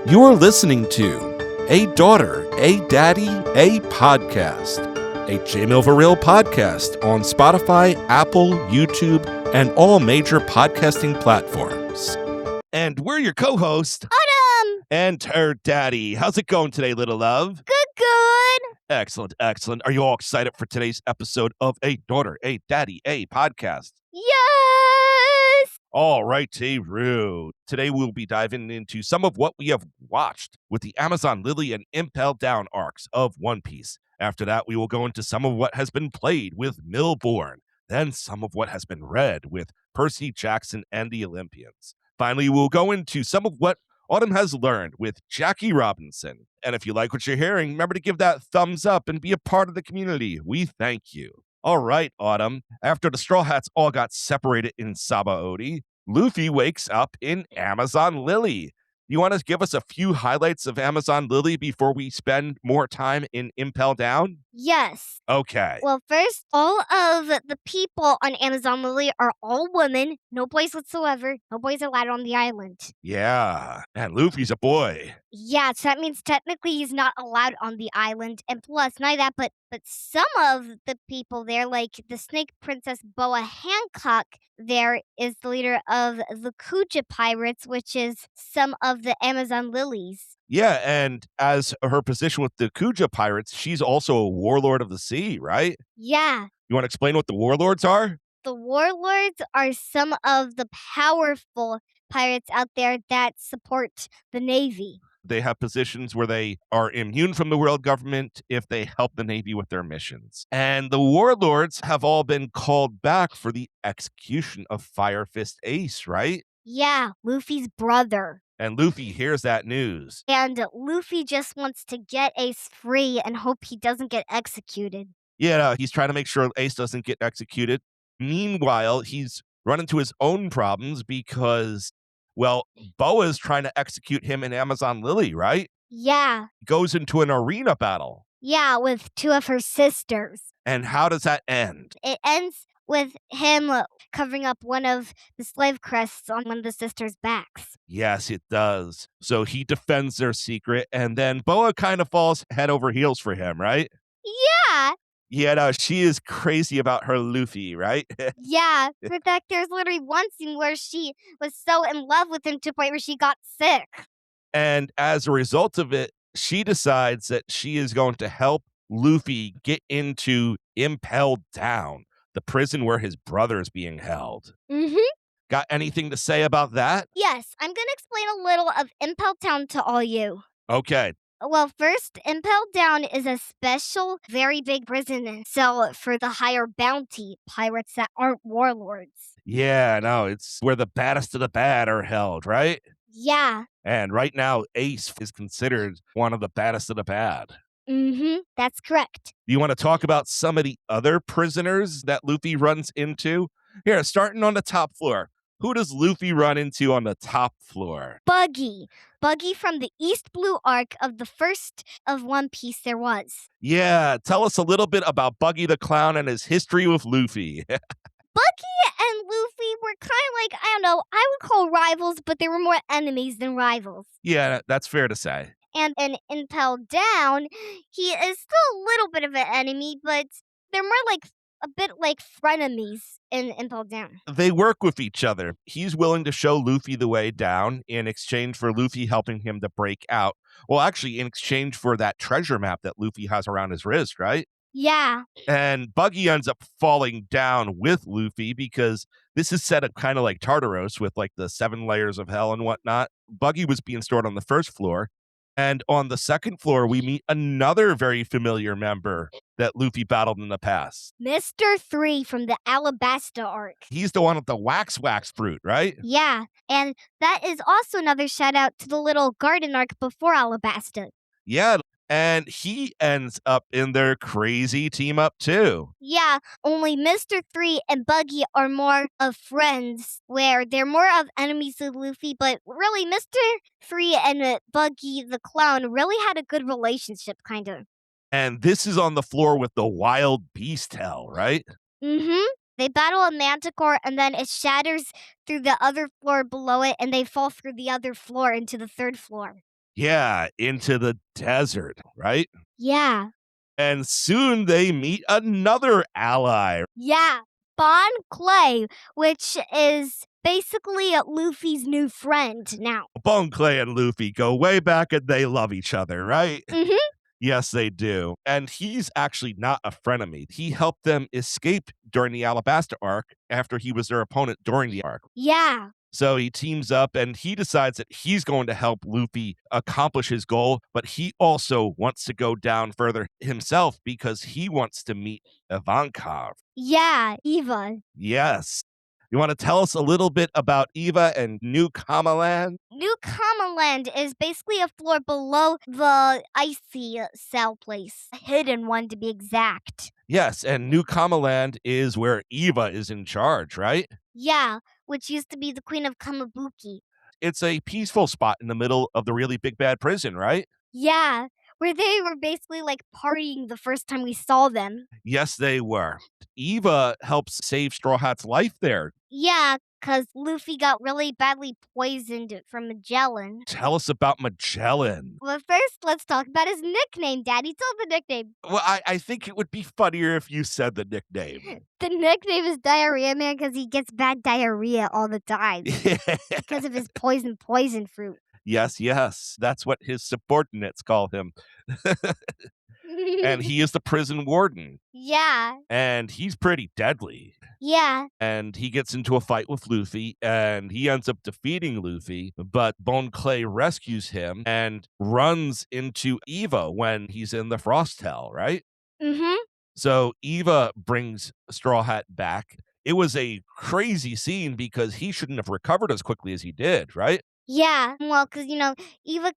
You're listening to A Daughter, A Daddy, A Podcast, a Jinbe for Real podcast on Spotify, Apple, YouTube, and all major podcasting platforms. And we're your co-host, Autumn! and her daddy. How's it going today, little love? Good. Excellent, excellent. Are you all excited for today's episode of A Daughter, A Daddy, A Podcast? Yes! All right, Roo. Today we'll be diving into some of what we have watched with the Amazon Lily and Impel Down arcs of One Piece. After that, we will go into some of what has been played with Mille, then some of what has been read with Percy, Jackson, and the Olympians. Finally, we'll go into some of what Autumn has learned with Jackie Robinson. And if you like what you're hearing, remember to give that thumbs up and be a part of the community. We thank you. All right, Autumn. After the Straw Hats all got separated in Sabaody, Luffy wakes up in Amazon Lily. You want to give us a few highlights of Amazon Lily before we spend more time in Impel Down? Yes. Okay. Well, first, all of the people on Amazon Lily are all women. No boys whatsoever. No boys allowed on the island. Yeah. And Luffy's a boy. Yeah, so that means technically he's not allowed on the island. And plus, not that, but some of the people there, like the Snake Princess Boa Hancock, there is the leader of the Kuja Pirates, which is some of the Amazon Lilies. Yeah, and as her position with the Kuja pirates, she's also a warlord of the sea, right? Yeah. You want to explain what the warlords are? The warlords are some of the powerful pirates out there that support the Navy. They have positions where they are immune from the world government if they help the Navy with their missions. And the warlords have all been called back for the execution of Fire Fist Ace, right? Yeah, Luffy's brother. And Luffy hears that news. And Luffy just wants to get Ace free and hope he doesn't get executed. Yeah, he's trying to make sure Ace doesn't get executed. Meanwhile, he's run into his own problems because, well, Boa's trying to execute him in Amazon Lily, right? Yeah. Goes into an arena battle. Yeah, with two of her sisters. And how does that end? It ends with him covering up one of the slave crests on one of the sisters' backs. Yes, it does. So he defends their secret, and then Boa kind of falls head over heels for him, right? Yeah. Yeah, no, she is crazy about her Luffy, right? Yeah. In fact, there's literally one scene where she was so in love with him to the point where she got sick. And as a result of it, she decides that she is going to help Luffy get into Impel Down, the prison where his brother is being held. Mm-hmm. Got anything to say about that? Yes, I'm going to explain a little of Impel Down to all you. Okay. Well, first, Impel Down is a special, very big prison cell for the higher bounty pirates that aren't warlords. Yeah, no, it's where the baddest of the bad are held, right? Yeah. And right now, Ace is considered one of the baddest of the bad. Mm-hmm. That's correct. Do you want to talk about some of the other prisoners that Luffy runs into? Here, starting on the top floor. Who does Luffy run into on the top floor? Buggy. Buggy from the East Blue arc of the first of One Piece there was. Yeah, tell us a little bit about Buggy the Clown and his history with Luffy. Buggy and Luffy were kind of like, I don't know, I would call rivals, but they were more enemies than rivals. Yeah, that's fair to say. And in Impel Down, he is still a little bit of an enemy, but they're more like a bit like frenemies in Impel Down. They work with each other. He's willing to show Luffy the way down in exchange for Luffy helping him to break out. Well, actually, in exchange for that treasure map that Luffy has around his wrist, right? Yeah. And Buggy ends up falling down with Luffy because this is set up kind of like Tartaros with like the 7 layers of hell and whatnot. Buggy was being stored on the first floor. And on the second floor, we meet another very familiar member that Luffy battled in the past. Mr. 3 from the Alabasta arc. He's the one with the wax fruit, right? Yeah, and that is also another shout out to the little garden arc before Alabasta. Yeah, and he ends up in their crazy team up too. Yeah, only Mr. 3 and Buggy are more of friends, where they're more of enemies to Luffy, but really Mr. 3 and Buggy the Clown really had a good relationship, kind of. And this is on the floor with the wild beast hell, right? Mm-hmm. They battle a manticore, and then it shatters through the other floor below it, and they fall through the other floor into the third floor. Yeah, into the desert, right? Yeah. And soon they meet another ally. Yeah. Bon Clay, which is basically Luffy's new friend now. Bone Clay and Luffy go way back and they love each other, right? Mhm. Yes, they do. And he's actually not a frenemy. He helped them escape during the Alabasta arc after he was their opponent during the arc. Yeah. So he teams up and he decides that he's going to help Luffy accomplish his goal, but he also wants to go down further himself because he wants to meet Ivankov. Yeah, Eva. Yes. You want to tell us a little bit about Eva and New Kamaland? New Common Land is basically a floor below the icy cell place. A hidden one to be exact. Yes, and New Kamaland is where Eva is in charge, right? Yeah, which used to be the Queen of Kamabuki. It's a peaceful spot in the middle of the really big bad prison, right? Yeah, where they were basically like partying the first time we saw them. Yes, they were. Eva helps save Straw Hat's life there. Yeah, because Luffy got really badly poisoned from Magellan. Tell us about Magellan. Well, first, let's talk about his nickname, Daddy. Tell the nickname. Well, I think it would be funnier if you said the nickname. The nickname is Diarrhea Man because he gets bad diarrhea all the time because of his poison fruit. Yes, yes. That's what his subordinates call him. And he is the prison warden. Yeah, And he's pretty deadly. yeah. And he gets into a fight with Luffy and he ends up defeating Luffy, but Bone Clay rescues him and runs into Eva when he's in the Frost Hell, right? Mhm. So Eva brings Straw Hat back. It was a crazy scene because he shouldn't have recovered as quickly as he did, right? Yeah. Well, because Eva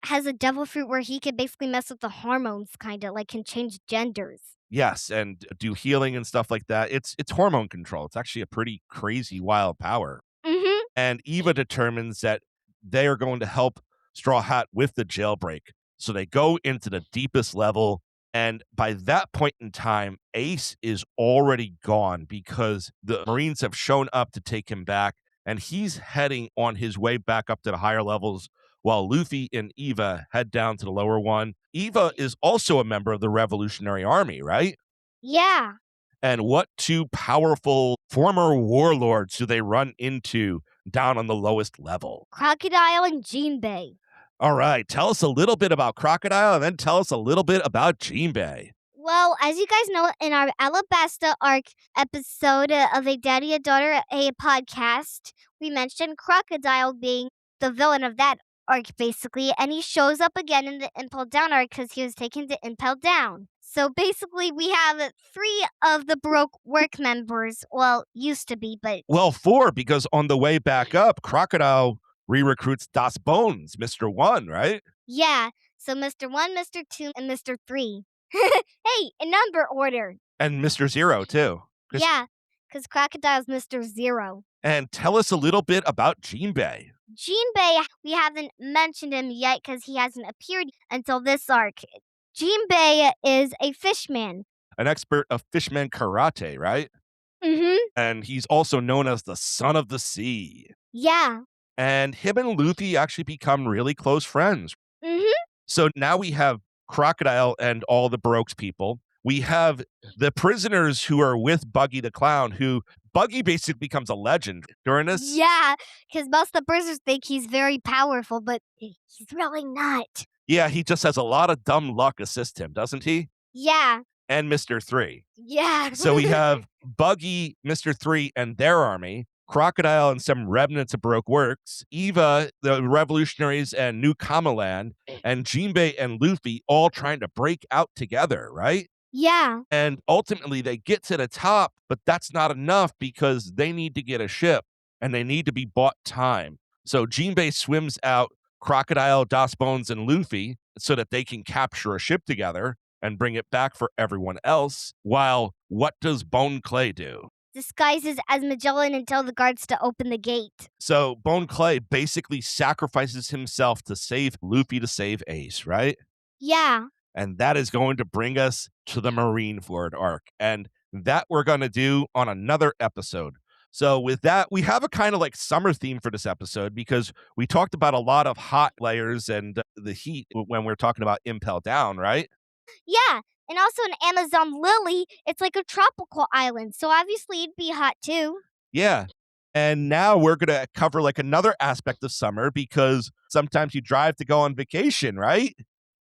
has a devil fruit where he could basically mess with the hormones, kind of like can change genders. Yes, and do healing and stuff like that. It's hormone control. It's actually a pretty crazy wild power. Mhm. And Eva determines that they are going to help Straw Hat with the jailbreak. So they go into the deepest level. And by that point in time, Ace is already gone because the Marines have shown up to take him back. And he's heading on his way back up to the higher levels while Luffy and Eva head down to the lower one. Eva is also a member of the Revolutionary Army, right? Yeah. And what two powerful former warlords do they run into down on the lowest level? Crocodile and Jinbe. All right, tell us a little bit about Crocodile and then tell us a little bit about Jinbe. Well, as you guys know, in our Alabasta arc episode of A Daddy, a Daughter, a podcast, we mentioned Crocodile being the villain of that arc, basically, and he shows up again in the Impel Down arc because he was taken to Impel Down. So basically, we have three of the Baroque work members. Well, used to be, but Well, four, because on the way back up, Crocodile re-recruits Das Bones, Mr. One, right? yeah. So Mr. 1, Mr. 2, and Mr. 3. Hey, in number order. And Mr. Zero, too. Yeah, because Crocodile's Mr. 0. And tell us a little bit about Jinbe, Jinbe, we haven't mentioned him yet because he hasn't appeared until this arc. Jinbe is a fishman. an expert of fishman karate, right? Mm-hmm. And he's also known as the Son of the Sea. Yeah. And him and Luffy actually become really close friends. Mm-hmm. So now we have Crocodile and all the Baroque's people. We have the prisoners who are with Buggy the Clown, who Buggy basically becomes a legend during this. Yeah, because most of the prisoners think he's very powerful, but he's really not. Yeah, he just has a lot of dumb luck assist him, doesn't he? Yeah. And Mr. 3. Yeah. So we have Buggy, Mr. 3, and their army, Crocodile and some remnants of Baroque works, Eva, the revolutionaries, and New Kamaland, and Jinbe and Luffy all trying to break out together, right? Yeah. And ultimately they get to the top, but that's not enough because they need to get a ship and they need to be bought time. So Jinbe swims out Crocodile, Das Bones, and Luffy so that they can capture a ship together and bring it back for everyone else. While what does Bone Clay do? Disguises as Magellan and tell the guards to open the gate. So Bone Clay basically sacrifices himself to save Luffy to save Ace, right? Yeah. And that is going to bring us to the Marineford arc. And that we're going to do on another episode. So with that, we have a kind of like summer theme for this episode because we talked about a lot of hot layers and the heat when we're talking about Impel Down, right? Yeah, and also in Amazon Lily, it's like a tropical island, so obviously it'd be hot too. Yeah. And now we're going to cover like another aspect of summer because sometimes you drive to go on vacation, right?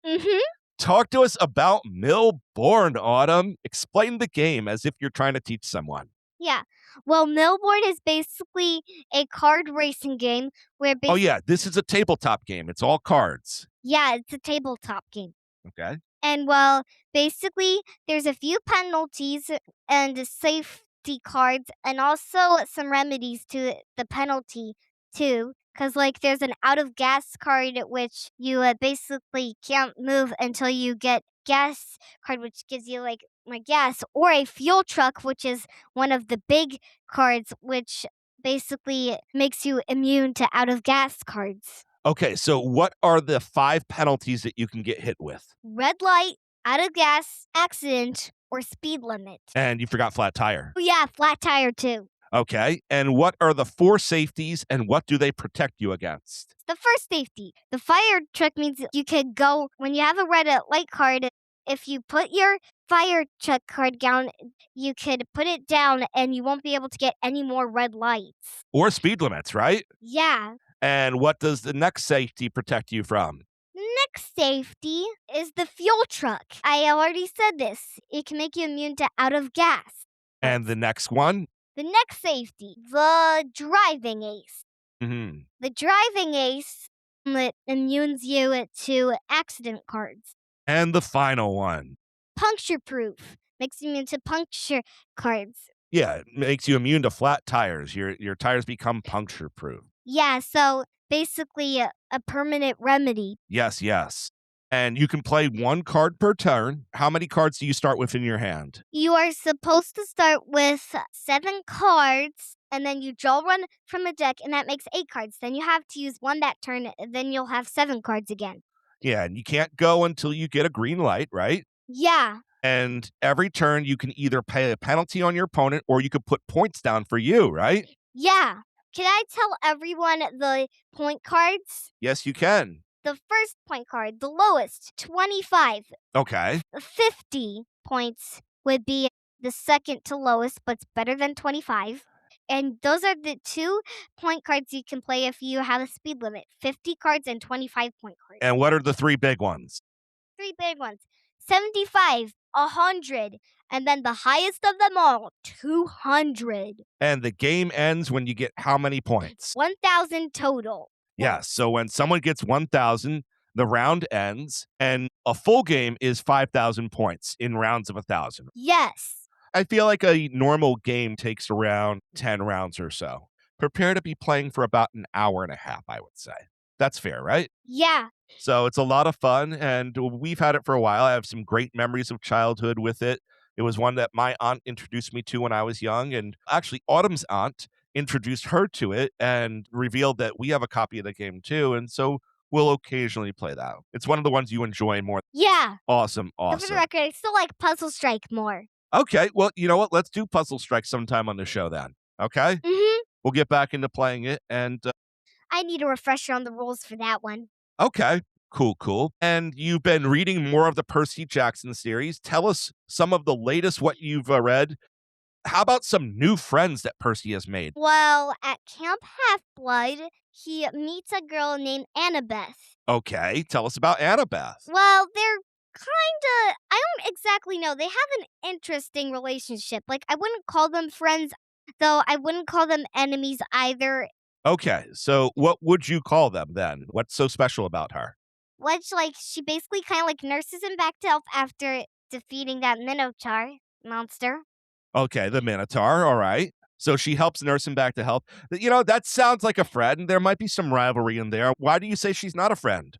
Mhm. Talk to us about Mill Born, Autumn. Explain the game as if you're trying to teach someone. Yeah. Well, Millboard is basically a card racing game where Oh, yeah, this is a tabletop game. It's all cards. yeah, it's a tabletop game. Okay. And well, basically, there's a few penalties and safety cards, and also some remedies to the penalty too. Cause like there's an out of gas card which you basically can't move until you get gas card, which gives you like more gas, or a fuel truck, which is one of the big cards, which basically makes you immune to out of gas cards. Okay, so what are the 5 penalties that you can get hit with? Red light, out of gas, accident, or speed limit. And you forgot flat tire. Oh, yeah, flat tire too. Okay, and what are the 4 safeties and what do they protect you against? The first safety. The fire truck means you could go when you have a red light card. If you put your fire truck card down, you could put it down and you won't be able to get any more red lights. Or speed limits, right? Yeah. And what does the next safety protect you from? The next safety is the fuel truck. I already said this. It can make you immune to out of gas. And the next one? The next safety, the driving ace. Mhm. The driving ace it immunes you to accident cards. And the final one? Puncture proof makes you immune to puncture cards. Yeah, it makes you immune to flat tires. Your tires become puncture proof. Yeah, so basically a permanent remedy. Yes, yes. And you can play 1 card per turn. How many cards do you start with in your hand? You are supposed to start with 7 cards, and then you draw one from a deck, and that makes 8 cards. Then you have to use one that turn, and then you'll have 7 cards again. Yeah, and you can't go until you get a green light, right? Yeah. And every turn you can either pay a penalty on your opponent or you could put points down for you, right? Yeah. Can I tell everyone the point cards? Yes, you can. The first point card, the lowest, 25. Okay. 50 points would be the second to lowest, but it's better than 25. And those are the 2 point cards you can play if you have a speed limit, 50 cards and 25 point cards. And what are the 3 big ones? 3 big ones, 75, 100, and then the highest of them all, 200. And the game ends when you get how many points? 1,000 total. Yeah, so when someone gets 1,000, the round ends, and a full game is 5,000 points in rounds of 1,000. Yes. I feel like a normal game takes around 10 rounds or so. Prepare to be playing for about an hour and a half, I would say. That's fair, right? Yeah. So it's a lot of fun, and we've had it for a while. I have some great memories of childhood with it. It was one that my aunt introduced me to when I was young, and actually, Autumn's aunt introduced her to it and revealed that we have a copy of the game too, and so we'll occasionally play that. It's one of the ones you enjoy more. Yeah. Awesome, But for the awesome. record, I still like Puzzle Strike more. Okay, well, you know what? Let's do Puzzle Strike sometime on the show then. Okay? Mhm. We'll get back into playing it, and I need a refresher on the rules for that one. okay. Cool, cool. And you've been reading more of the Percy Jackson series. Tell us some of the latest what you've read. How about some new friends that Percy has made? Well, at Camp Half Blood, he meets a girl named Annabeth. Okay, tell us about Annabeth. Well, they're kinda, I don't exactly know. They have an interesting relationship. Like, I wouldn't call them friends, though I wouldn't call them enemies either. Okay, so what would you call them then? What's so special about her? Which, like, she basically kind of like nurses him back to health after defeating that Minotaur monster. Okay, the Minotaur, all right. So she helps nurse him back to health. You know, that sounds like a friend. There might be some rivalry in there. Why do you say she's not a friend?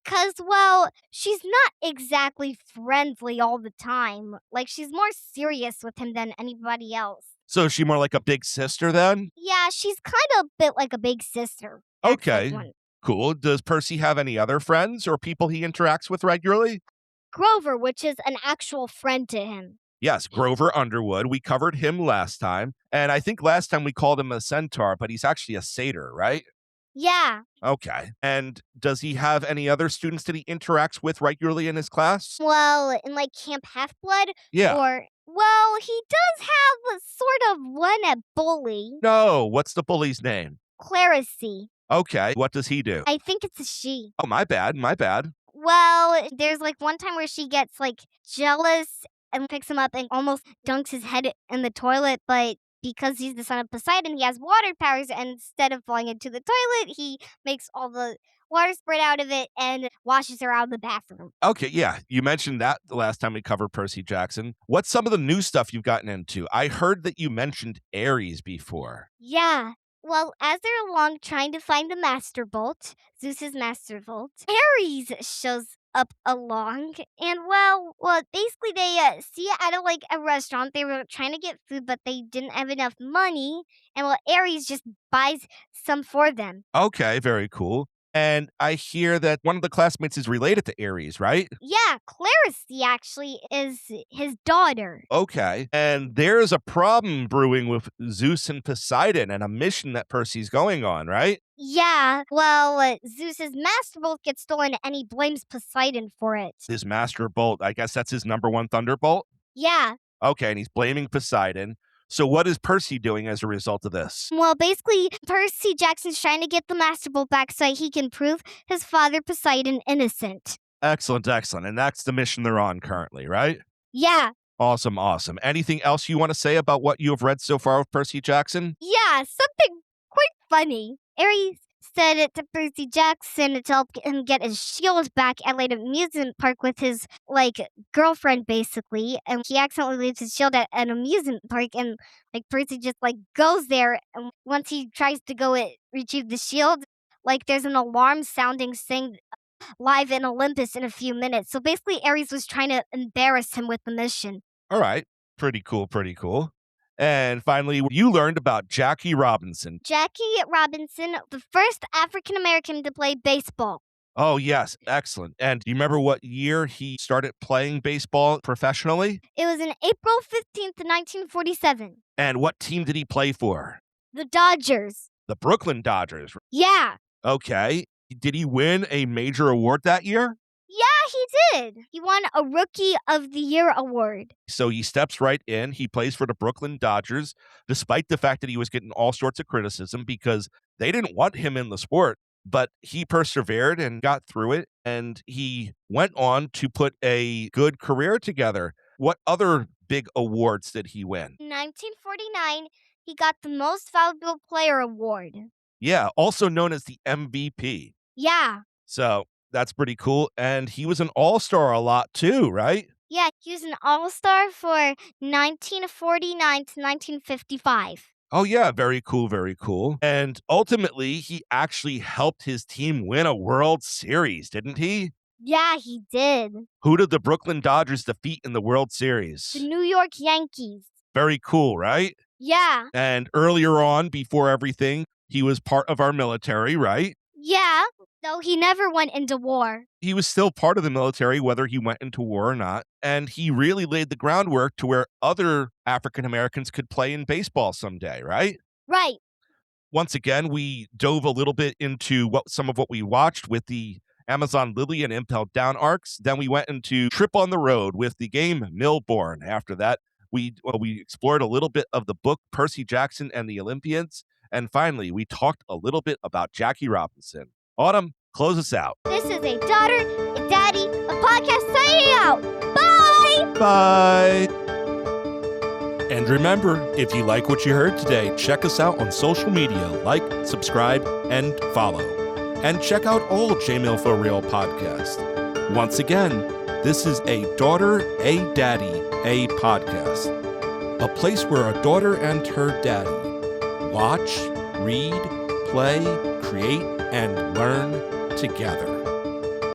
Cause, well, she's not exactly friendly all the time. Like, she's more serious with him than anybody else. So is she more like a big sister then? Yeah, she's kind of a bit like a big sister. Acts like Okay, one. cool. Does Percy have any other friends or people he interacts with regularly? Grover, which is an actual friend to him. Yes, Grover Underwood. We covered him last time. And I think last time we called him a centaur, but he's actually a satyr, right? Yeah. Okay. And does he have any other students that he interacts with regularly in his class? Well, in like Camp Half Blood, Yeah. or well, he does have a sort of one a bully, No. What's the bully's name? Clarisy. Okay. What does he do? I think it's a she. Oh, my bad. My bad. Well, there's like one time where she gets like jealous and picks him up and almost dunks his head in the toilet, but because he's the son of Poseidon, he has water powers, and instead of falling into the toilet, he makes all the water spread out of it and washes her out of the bathroom. Okay, yeah. You mentioned that the last time we covered Percy Jackson. What's some of the new stuff you've gotten into? I heard that you mentioned Ares before. Yeah. Well, as they're along trying to find the Master Bolt, Zeus's Master Bolt, Ares shows up along, and basically they see it at like a restaurant. They were trying to get food, but they didn't have enough money, and Ares just buys some for them. Okay, very cool. And I hear that one of the classmates is related to Ares, right? Yeah, Clarice actually is his daughter. Okay. And there's a problem brewing with Zeus and Poseidon and a mission that Percy's going on, right? Yeah, Zeus's Master Bolt gets stolen, and he blames Poseidon for it. His master bolt, I guess that's his number one thunderbolt? Yeah. Okay, and he's blaming Poseidon. So what is Percy doing as a result of this? Well, basically, Percy Jackson's trying to get the Master Bolt back so he can prove his father Poseidon innocent. Excellent, excellent. And that's the mission they're on currently, right? Yeah. Awesome, awesome. Anything else you want to say about what you have read so far with Percy Jackson? Yeah, something quite funny. Ares said it to Percy Jackson to help him get his shield back at like an amusement park with his girlfriend basically, and he accidentally leaves his shield at an amusement park, and Percy just goes there, and once he tries to go retrieve the shield, there's an alarm sounding saying live in Olympus in a few minutes. So basically Ares was trying to embarrass him with the mission. All right. Pretty cool, pretty cool. And finally, you learned about Jackie Robinson. Jackie Robinson, the first African American to play baseball. Oh, yes. Excellent. And do you remember what year he started playing baseball professionally? It was in April 15th, 1947. And what team did he play for? The Dodgers. The Brooklyn Dodgers. Yeah. Okay. Did he win a major award that year? Yeah, he did. He won a Rookie of the Year award. So he steps right in. He plays for the Brooklyn Dodgers, despite the fact that he was getting all sorts of criticism because they didn't want him in the sport. But he persevered and got through it, and he went on to put a good career together. What other big awards did he win? In 1949, he got the Most Valuable Player award. Yeah, also known as the MVP. Yeah. So that's pretty cool. And he was an all-star a lot too, right? Yeah, he was an all-star for 1949 to 1955. Oh, yeah. Very cool. Very cool. And ultimately, he actually helped his team win a World Series, didn't he? Yeah, he did. Who did the Brooklyn Dodgers defeat in the World Series? The New York Yankees. Very cool, right? Yeah. And earlier on, before everything, he was part of our military, right? Yeah, though he never went into war. He was still part of the military, whether he went into war or not. And he really laid the groundwork to where other African Americans could play in baseball someday, right? Right. Once again, we dove a little bit into some of what we watched with the Amazon Lily and Impel Down arcs. Then we went into Trip on the Road with the game Mille. After that, we explored a little bit of the book Percy Jackson and the Olympians. And finally, we talked a little bit about Jackie Robinson. Autumn, close us out. This is a daughter, a daddy, a podcast signing out. Bye! Bye! And remember, if you like what you heard today, check us out on social media, like, subscribe, and follow. And check out all J-Mill for Real podcasts. Once again, this is a Daughter, a Daddy, a podcast. A place where a daughter and her daddy watch, read, play, create, and learn together.